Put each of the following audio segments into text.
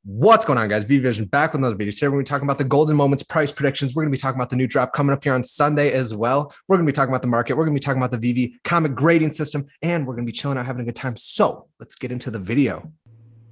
What's going on, guys? Veve Vision back with another video. Today we're going to be talking about the golden moments, price predictions. We're going to be talking about the new drop coming up here on Sunday as well. We're going to be talking about the market. We're going to be talking about the Veve comic grading system, and we're going to be chilling out, having a good time. So let's get into the video.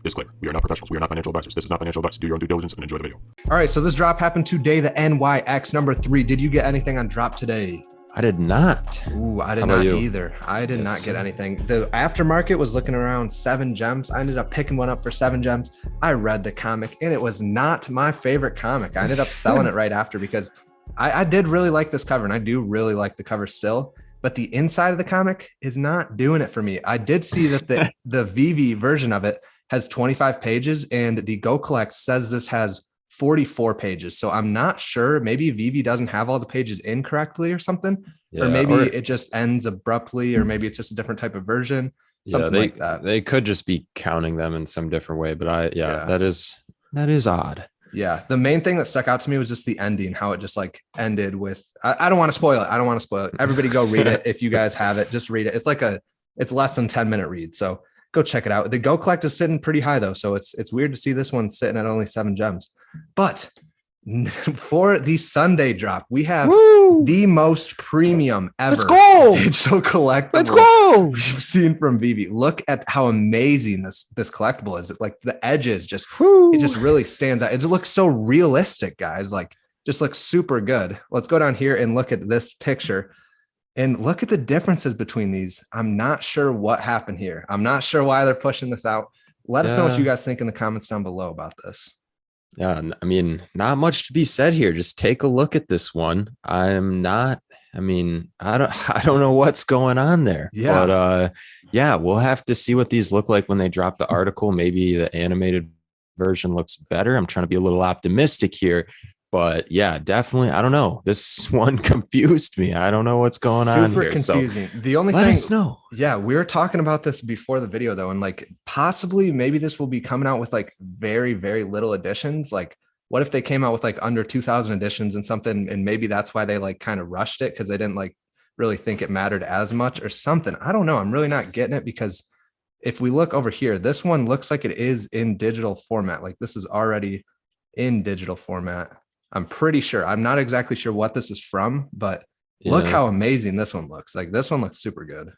Disclaimer, we are not professionals. We are not financial advisors. This is not financial advice. Do your own due diligence and enjoy the video. All right, so this drop happened today, the NYX number 3. Did you get anything on drop today? I did not. Ooh, I did not either. I did not get anything. The aftermarket was looking around 7 gems. I ended up picking one up for 7 gems. I read the comic and it was not my favorite comic. I ended up selling it right after because I did really like this cover, and I do really like the cover still, but the inside of the comic is not doing it for me. I did see that the Veve version of it has 25 pages and the Go Collect says this has 44 pages. So I'm not sure. Maybe Veve doesn't have all the pages incorrectly or something, or maybe it just ends abruptly, or maybe it's just a different type of version. Something like that. They could just be counting them in some different way, but that is odd. Yeah. The main thing that stuck out to me was just the ending, how it just like ended with, I don't want to spoil it. I don't want to spoil it. Everybody go read it. If you guys have it, just read it. It's less than 10-minute read. So go check it out. The Go Collect is sitting pretty high though. So it's weird to see this one sitting at only 7 gems. But for the Sunday drop, we have the most premium ever digital collectible. Let's go. We've seen from Veve. Look at how amazing this collectible is. Like the edges it just really stands out. It looks so realistic, guys. Like just looks super good. Let's go down here and look at this picture. And look at the differences between these. I'm not sure what happened here. I'm not sure why they're pushing this out. Let us know what you guys think in the comments down below about this. Yeah, I mean, not much to be said here. Just take a look at this one. I don't know what's going on there. Yeah. But we'll have to see what these look like when they drop the article. Maybe the animated version looks better. I'm trying to be a little optimistic here. But yeah, definitely. I don't know. This one confused me. I don't know what's going on here. Super confusing. So the only let thing, us know. Yeah, we were talking about this before the video though, and like possibly maybe this will be coming out with like very, very little editions. Like, what if they came out with like under 2,000 editions and something, and maybe that's why they like kind of rushed it because they didn't like really think it mattered as much or something. I don't know. I'm really not getting it because if we look over here, this one looks like it is in digital format. Like this is already in digital format. I'm pretty sure. I'm not exactly sure what this is from, but look how amazing this one looks. Like this one looks super good.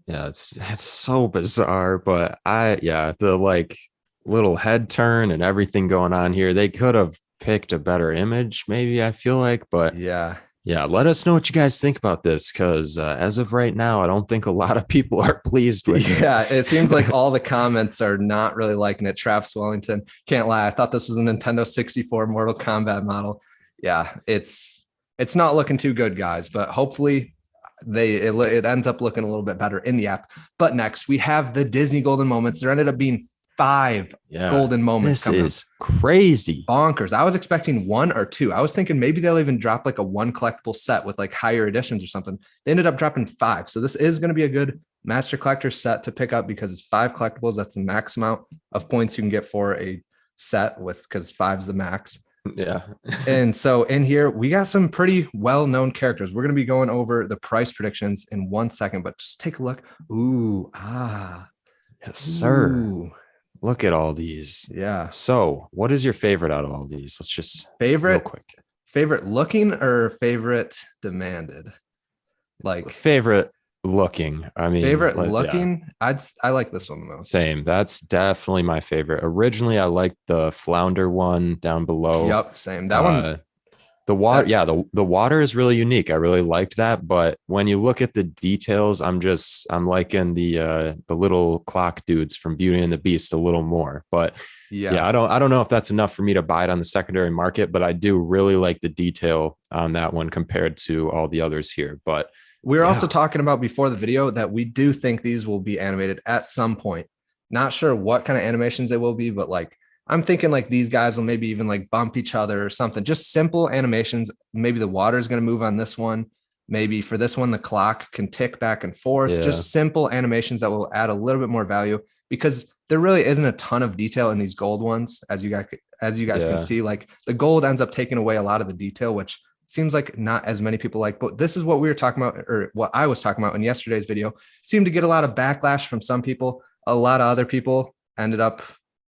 Yeah, it's so bizarre, but the like little head turn and everything going on here, they could have picked a better image, maybe, I feel like, but yeah, let us know what you guys think about this, because as of right now, I don't think a lot of people are pleased with it. Yeah, it seems like all the comments are not really liking it. Travis Wellington, can't lie, I thought this was a Nintendo 64 Mortal Kombat model. Yeah, it's not looking too good, guys, but hopefully it ends up looking a little bit better in the app. But next, we have the Disney Golden Moments. There ended up being 5 golden moments. This is crazy, bonkers. I was expecting 1 or 2. I was thinking maybe they'll even drop like a 1 collectible set with like higher editions or something. They ended up dropping 5. So this is going to be a good master collector set to pick up because it's 5 collectibles. That's the max amount of points you can get for a set because 5 is the max. Yeah. And so in here, we got some pretty well-known characters. We're going to be going over the price predictions in 1 second, but just take a look. Yes, sir. Ooh. Look at all these. Yeah. So what is your favorite out of all these? Let's just favorite real quick. Favorite looking or favorite demanded? Like favorite looking. I mean, favorite looking. Yeah. I like this one the most. Same. That's definitely my favorite. Originally, I liked the flounder one down below. Yep. Same. That one. The water, the water is really unique. I really liked that, but when you look at the details, I'm liking the little clock dudes from Beauty and the Beast a little more. But I don't know if that's enough for me to buy it on the secondary market, but I do really like the detail on that one compared to all the others here. But we're also talking about before the video that we do think these will be animated at some point. Not sure what kind of animations they will be, but like I'm thinking like these guys will maybe even like bump each other or something. Just simple animations. Maybe the water is going to move on this one. Maybe for this one, the clock can tick back and forth. Yeah. Just simple animations that will add a little bit more value because there really isn't a ton of detail in these gold ones. As you guys can see, like the gold ends up taking away a lot of the detail, which seems like not as many people like. But this is what we were talking about, or what I was talking about in yesterday's video. Seemed to get a lot of backlash from some people. A lot of other people ended up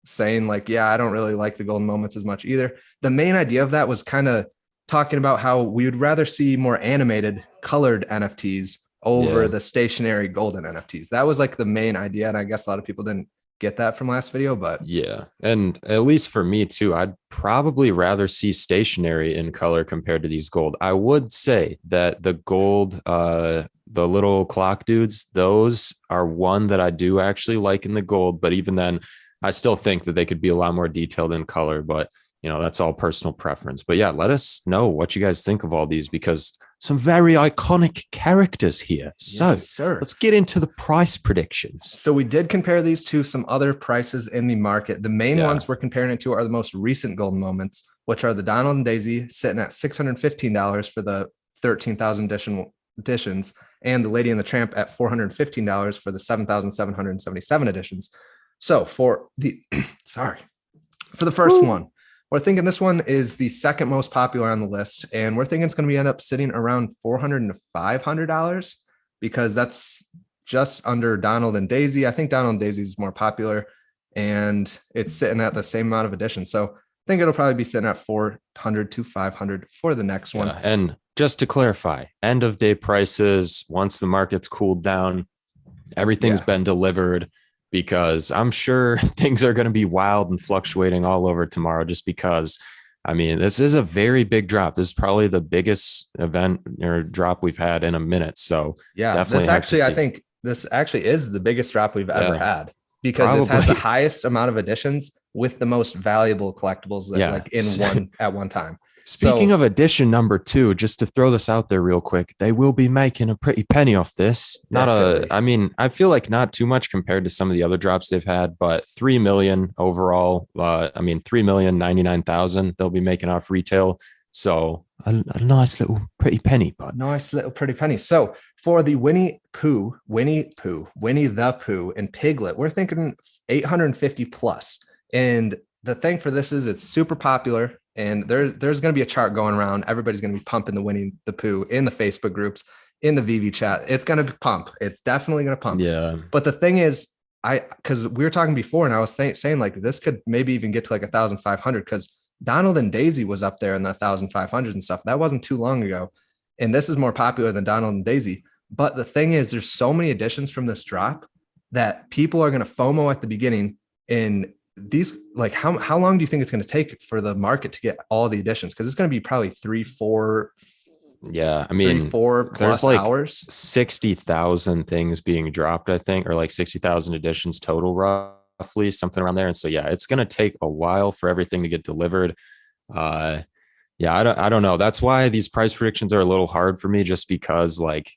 saying like, yeah, I don't really like the golden moments as much either. The main idea of that was kind of talking about how we would rather see more animated colored NFTs over the stationary golden NFTs. That was like the main idea. And I guess a lot of people didn't get that from last video, but yeah. And at least for me too, I'd probably rather see stationary in color compared to these gold. I would say that the gold, the little clock dudes, those are one that I do actually like in the gold, but even then I still think that they could be a lot more detailed in color, but you know, that's all personal preference. But yeah, let us know what you guys think of all these, because some very iconic characters here. So yes, sir. Let's get into the price predictions. So we did compare these to some other prices in the market. The main ones we're comparing it to are the most recent golden moments, which are the Donald and Daisy sitting at $615 for the 13,000 editions, and the Lady and the Tramp at $415 for the 7,777 editions. So for the for the first one, we're thinking this one is the second most popular on the list, and we're thinking it's going to end up sitting around $400 to $500 because that's just under Donald and Daisy. I think Donald and Daisy is more popular, and it's sitting at the same amount of editions. So I think it'll probably be sitting at $400 to $500 for the next one. And just to clarify, end of day prices, once the market's cooled down, everything's been delivered, because I'm sure things are going to be wild and fluctuating all over tomorrow, just because, I mean, this is a very big drop. This is probably the biggest event or drop we've had in a minute. So yeah, definitely this actually, I think this actually is the biggest drop we've ever had, because probably. It has the highest amount of editions with the most valuable collectibles that like in one at one time. Speaking of edition number 2, just to throw this out there real quick, they will be making a pretty penny off this. I mean, I feel like not too much compared to some of the other drops they've had, but 3 million overall. I mean, 3,099,000 they'll be making off retail. So a nice little pretty penny, but nice little pretty penny. So for the Winnie the Pooh, and Piglet, we're thinking 850 plus. And the thing for this is it's super popular. And there's going to be a chart going around. Everybody's going to be pumping the Winnie the Pooh in the Facebook groups, in the VV chat. It's going to pump. It's definitely going to pump. Yeah. But the thing is, because we were talking before, and I was saying like this could maybe even get to like 1,500, because Donald and Daisy was up there in the 1,500 and stuff. That wasn't too long ago. And this is more popular than Donald and Daisy. But the thing is, there's so many additions from this drop that people are going to FOMO at the beginning. And these, like, how long do you think it's going to take for the market to get all the additions? Because it's going to be probably 3-4 plus like hours. 60,000 things being dropped, I think, or like 60,000 editions total, roughly something around there. And so yeah, it's going to take a while for everything to get delivered. I don't know. That's why these price predictions are a little hard for me, just because like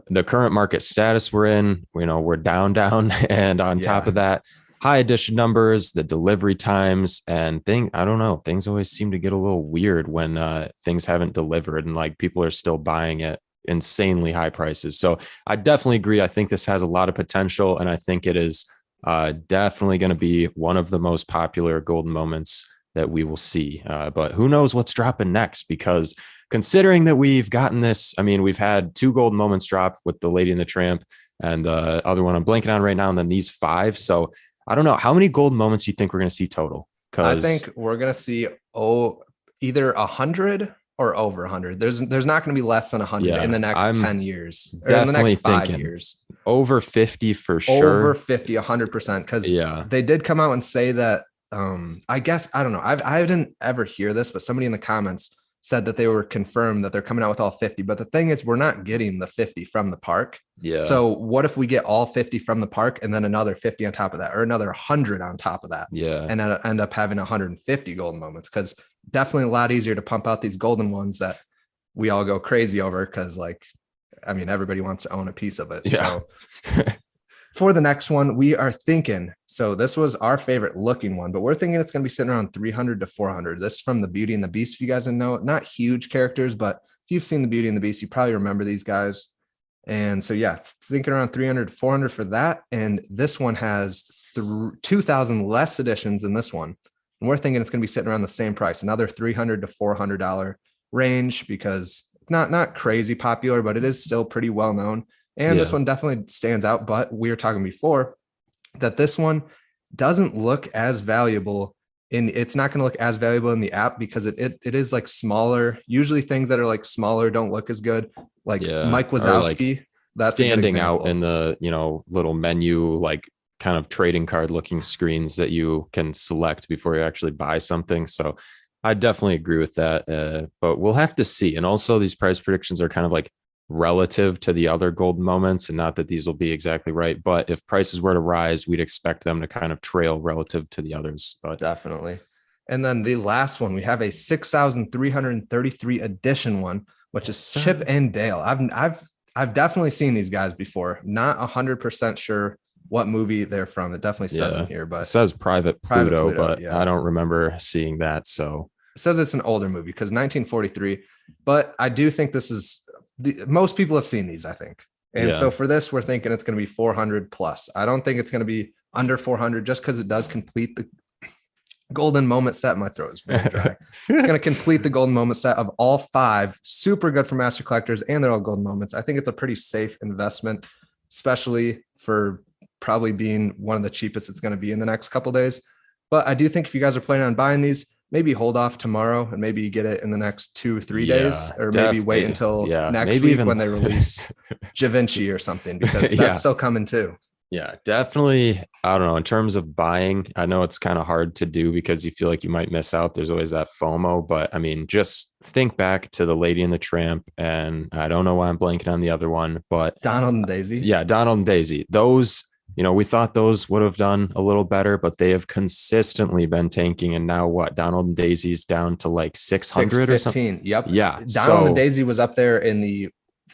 the current market status we're in, you know, we're down, and on top of that, high edition numbers, the delivery times, and I don't know. Things always seem to get a little weird when things haven't delivered and like people are still buying at insanely high prices. So I definitely agree. I think this has a lot of potential, and I think it is definitely going to be one of the most popular golden moments that we will see. But who knows what's dropping next? Because considering that we've gotten this, I mean, we've had 2 golden moments drop with the Lady and the Tramp, and the other one I'm blanking on right now, and then these 5. So I don't know. How many golden moments do you think we're going to see total? I think we're going to see either 100 or over 100. There's not going to be less than 100 in the next 10 years, or in the next 5 years. Over 50 for sure. Over 50, 100%. Because they did come out and say that. I guess, I don't know. I didn't ever hear this, but somebody in the comments said that they were confirmed that they're coming out with all 50. But the thing is, we're not getting the 50 from the park. Yeah. So what if we get all 50 from the park and then another 50 on top of that, or another 100 on top of that? Yeah. And end up having 150 golden moments, because definitely a lot easier to pump out these golden ones that we all go crazy over, because like, I mean, everybody wants to own a piece of it. Yeah. So for the next one, we are thinking, so this was our favorite looking one, but we're thinking it's going to be sitting around 300 to 400. This is from the Beauty and the Beast. If you guys know, not huge characters, but if you've seen the Beauty and the Beast, you probably remember these guys. And so, yeah, thinking around 300 to 400 for that. And this one has 2,000 less editions than this one. And we're thinking it's going to be sitting around the same price, another $300 to $400 range, because not crazy popular, but it is still pretty well known. And this one definitely stands out. But we were talking before that this one doesn't look as valuable it's not going to look as valuable in the app because it is like smaller. Usually things that are like smaller don't look as good. Like Mike Wazowski, like that's standing out in the, little menu, like kind of trading card looking screens that you can select before you actually buy something. So I definitely agree with that. But we'll have to see. And also these price predictions are kind of like relative to the other golden moments, and not that these will be exactly right, but if prices were to rise, we'd expect them to kind of trail relative to the others. But definitely. And then the last one, we have a 6,333 edition one, which is Chip and Dale. I've definitely seen these guys before. Not 100% sure what movie they're from. It definitely says in here, but it says Private Pluto, but yeah. I don't remember seeing that. So it says it's an older movie because 1943, but I do think this is most people have seen these, I think. And so for this, we're thinking it's going to be 400 plus. I don't think it's going to be under 400 just because it does complete the golden moment set. My throat is very dry. It's going to complete the golden moment set of all 5. Super good for master collectors, and they're all golden moments. I think it's a pretty safe investment, especially for probably being one of the cheapest it's going to be in the next couple of days. But I do think if you guys are planning on buying these, maybe hold off tomorrow and maybe get it in the next 2 or 3 days, or maybe wait until next week when they release Da Vinci or something, because that's still coming too. Yeah, definitely. I don't know. In terms of buying, I know it's kind of hard to do because you feel like you might miss out. There's always that FOMO, but I mean, just think back to the Lady and the Tramp, and I don't know why I'm blanking on the other one, but Donald and Daisy. Yeah, Donald and Daisy. Those, we thought those would have done a little better, but they have consistently been tanking. And now what? Donald and Daisy's down to like 600 or something. Yep. Yeah. Donald and Daisy was up there in the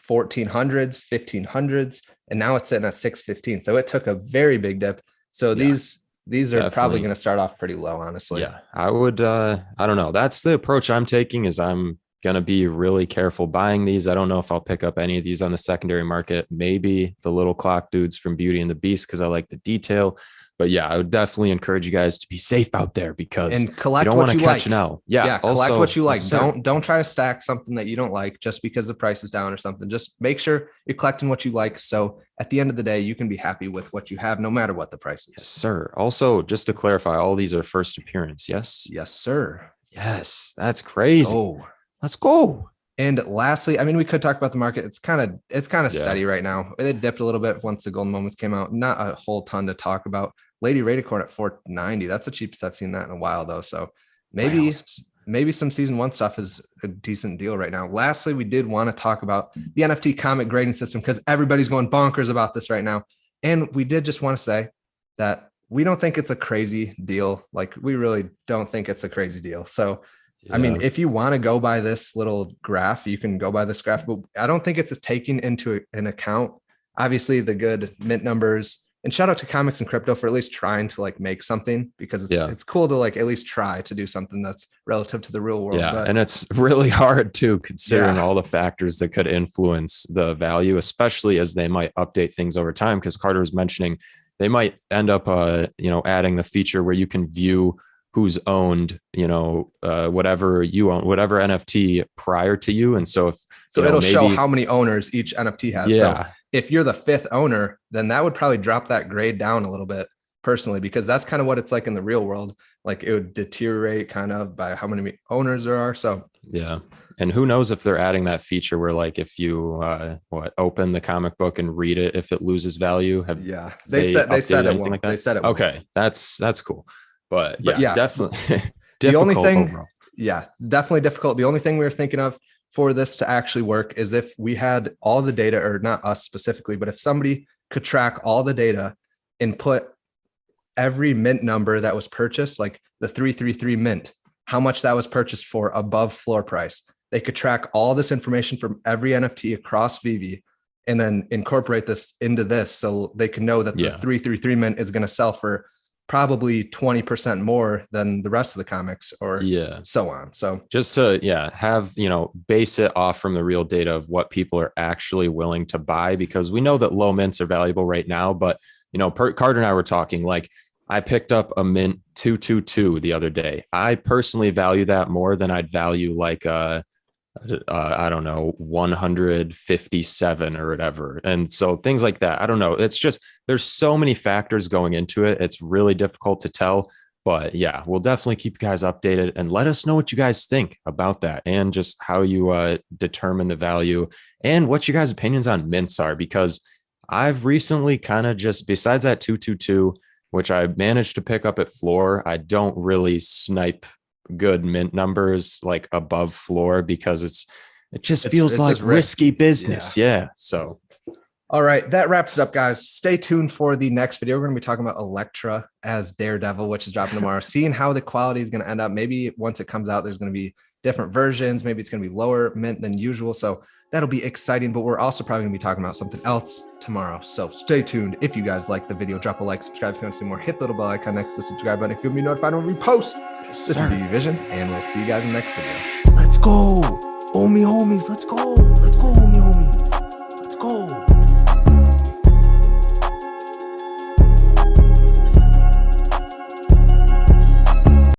1400s, 1500s, and now it's sitting at 615. So it took a very big dip. So these are definitely probably going to start off pretty low, honestly. Yeah, I would. I don't know. That's the approach I'm taking. Is I'm going to be really careful buying these. I don't know if I'll pick up any of these on the secondary market. Maybe the little clock dudes from Beauty and the Beast because I like the detail. But yeah, I would definitely encourage you guys to be safe out there because and collect you don't what you catch like. Now. Yeah, collect what you like. Don't try to stack something that you don't like just because the price is down or something. Just make sure you're collecting what you like. So at the end of the day, you can be happy with what you have, no matter what the price is. Yes, sir. Also, just to clarify, all these are first appearance. Yes. Yes, sir. Yes, that's crazy. Oh, let's go. And lastly, I mean, we could talk about the market. It's kind of steady right now. It dipped a little bit once the golden moments came out. Not a whole ton to talk about. Lady Radicorn at 490. That's the cheapest I've seen that in a while, though. So maybe some season 1 stuff is a decent deal right now. Lastly, we did want to talk about the NFT comic grading system because everybody's going bonkers about this right now. And we did just want to say that we don't think it's a crazy deal. Like, we really don't think it's a crazy deal. So I mean, if you want to go by this little graph, you can go by this graph, but I don't think it's taking into an account, obviously, the good mint numbers. And shout out to Comics and Crypto for at least trying to like make something, because it's cool to like at least try to do something that's relative to the real world. Yeah, and it's really hard too, considering all the factors that could influence the value, especially as they might update things over time. Because Carter was mentioning they might end up, adding the feature where you can view who's owned, whatever you own, whatever NFT prior to you. And so it'll show how many owners each NFT has. Yeah. So if you're the 5th owner, then that would probably drop that grade down a little bit personally, because that's kind of what it's like in the real world. Like, it would deteriorate kind of by how many owners there are. So yeah. And who knows if they're adding that feature where, like, if you open the comic book and read it, if it loses value. They said it won't. Like that? They said it won't. Okay, that's cool. But yeah, definitely. The only thing, definitely difficult. The only thing we were thinking of for this to actually work is if we had all the data, or not us specifically, but if somebody could track all the data and put every mint number that was purchased, like the 333 mint, how much that was purchased for above floor price. They could track all this information from every NFT across Veve and then incorporate this into this, so they can know that the 333 mint is going to sell for probably 20% more than the rest of the comics, or so on. So just to have base it off from the real data of what people are actually willing to buy, because we know that low mints are valuable right now, but Carter and I were talking, like, I picked up a mint 222 the other day. I personally value that more than I'd value like I don't know, 157 or whatever. And so things like that. I don't know. It's just, there's so many factors going into it. It's really difficult to tell. But yeah, we'll definitely keep you guys updated and let us know what you guys think about that and just how you determine the value and what you guys' opinions on mints are. Because I've recently kind of just, besides that 222, which I managed to pick up at floor, I don't really snipe good mint numbers like above floor because it just feels like risky business. Yeah. So all right, that wraps it up, guys. Stay tuned for the next video. We're going to be talking about Electra as Daredevil, which is dropping tomorrow, seeing how the quality is going to end up. Maybe once it comes out, there's going to be different versions. Maybe it's going to be lower mint than usual. So that'll be exciting, but we're also probably going to be talking about something else tomorrow. So stay tuned. If you guys like the video, drop a like, subscribe if you want to see more, hit the little bell icon next to the subscribe button if you'll be notified when we post. This is Veve Vision, and we'll see you guys in the next video. Let's go. Homie homies, let's go. Let's go, homie homies. Let's go.